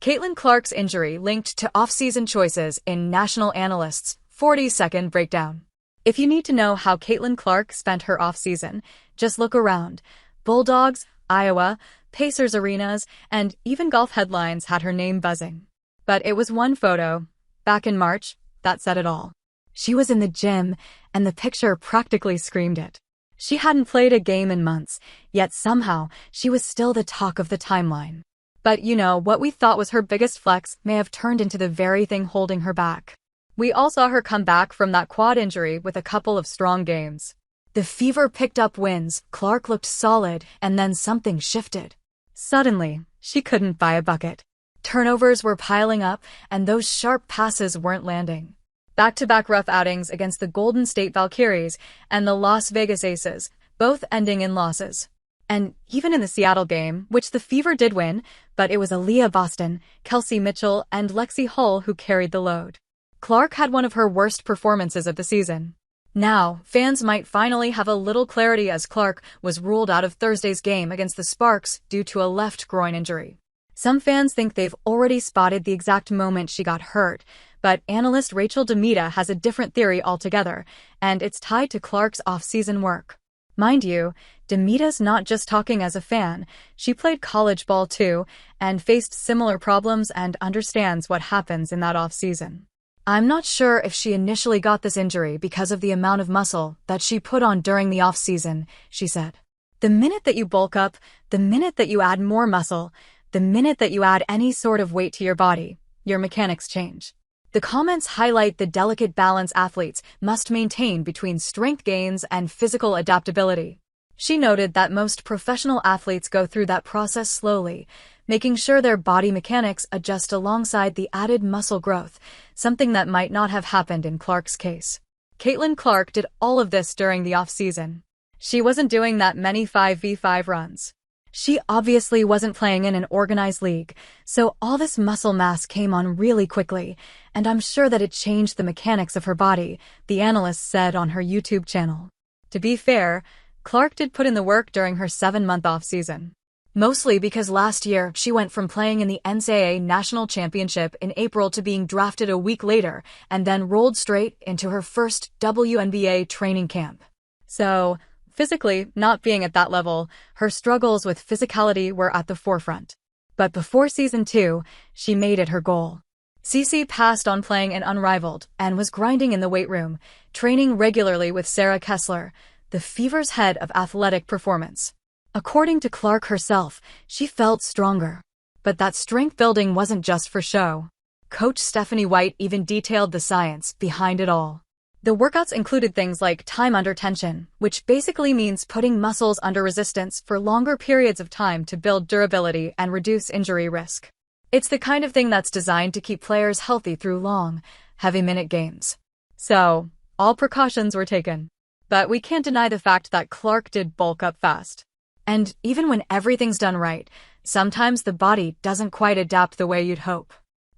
Caitlin Clark's injury linked to off-season choices in National Analyst's 40-second breakdown. If you need to know how Caitlin Clark spent her off-season, just look around. Bulldogs, Iowa, Pacers arenas, and even golf headlines had her name buzzing. But it was one photo, back in March, that said it all. She was in the gym, and the picture practically screamed it. She hadn't played a game in months, yet somehow she was still the talk of the timeline. But what we thought was her biggest flex may have turned into the very thing holding her back. We all saw her come back from that quad injury with a couple of strong games. The Fever picked up wins, Clark looked solid, and then something shifted. Suddenly, she couldn't buy a bucket. Turnovers were piling up, and those sharp passes weren't landing. Back-to-back rough outings against the Golden State Valkyries and the Las Vegas Aces, both ending in losses. And even in the Seattle game, which the Fever did win, but it was Aaliyah Boston, Kelsey Mitchell, and Lexi Hull who carried the load. Clark had one of her worst performances of the season. Now, fans might finally have a little clarity as Clark was ruled out of Thursday's game against the Sparks due to a left groin injury. Some fans think they've already spotted the exact moment she got hurt, but analyst Rachel DeMita has a different theory altogether, and it's tied to Clark's off-season work. Mind you, DeMita's not just talking as a fan, she played college ball too, and faced similar problems and understands what happens in that off-season. I'm not sure if she initially got this injury because of the amount of muscle that she put on during the off-season, she said. The minute that you bulk up, the minute that you add more muscle, the minute that you add any sort of weight to your body, your mechanics change. The comments highlight the delicate balance athletes must maintain between strength gains and physical adaptability. She noted that most professional athletes go through that process slowly, making sure their body mechanics adjust alongside the added muscle growth, something that might not have happened in Clark's case. Caitlin Clark did all of this during the off-season. She wasn't doing that many 5v5 runs. She obviously wasn't playing in an organized league, so all this muscle mass came on really quickly, and I'm sure that it changed the mechanics of her body, the analyst said on her YouTube channel. To be fair, Clark did put in the work during her 7-month off-season. Mostly because last year she went from playing in the NCAA National Championship in April to being drafted a week later, and then rolled straight into her first WNBA training camp. So, physically, not being at that level, her struggles with physicality were at the forefront. But before Season 2, she made it her goal. Cece passed on playing an unrivaled and was grinding in the weight room, training regularly with Sarah Kessler, the Fever's head of athletic performance. According to Clark herself, she felt stronger. But that strength building wasn't just for show. Coach Stephanie White even detailed the science behind it all. The workouts included things like time under tension, which basically means putting muscles under resistance for longer periods of time to build durability and reduce injury risk. It's the kind of thing that's designed to keep players healthy through long, heavy-minute games. So, all precautions were taken. But we can't deny the fact that Clark did bulk up fast. And even when everything's done right, sometimes the body doesn't quite adapt the way you'd hope.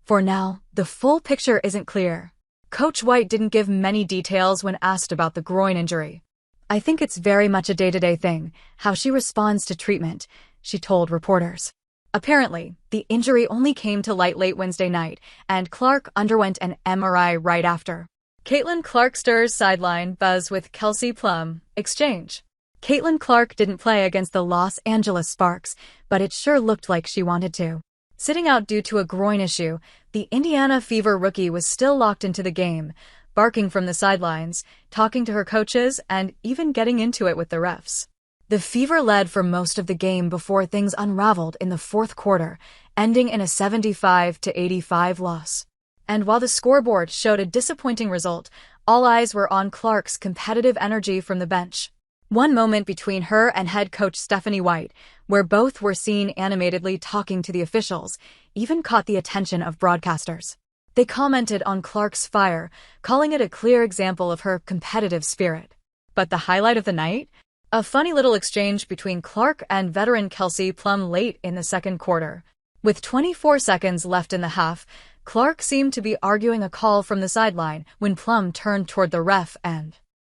For now, the full picture isn't clear. Coach White didn't give many details when asked about the groin injury. I think it's very much a day-to-day thing, how she responds to treatment, she told reporters. Apparently, the injury only came to light late Wednesday night, and Clark underwent an MRI right after. Caitlin Clark stirs sideline buzz with Kelsey Plum, exchange. Caitlin Clark didn't play against the Los Angeles Sparks, but it sure looked like she wanted to. Sitting out due to a groin issue, the Indiana Fever rookie was still locked into the game, barking from the sidelines, talking to her coaches, and even getting into it with the refs. The Fever led for most of the game before things unraveled in the fourth quarter, ending in a 75-85 loss. And while the scoreboard showed a disappointing result, all eyes were on Clark's competitive energy from the bench. One moment between her and head coach Stephanie White, where both were seen animatedly talking to the officials, even caught the attention of broadcasters. They commented on Clark's fire, calling it a clear example of her competitive spirit. But the highlight of the night? A funny little exchange between Clark and veteran Kelsey Plum late in the second quarter. With 24 seconds left in the half, Clark seemed to be arguing a call from the sideline when Plum turned toward the ref and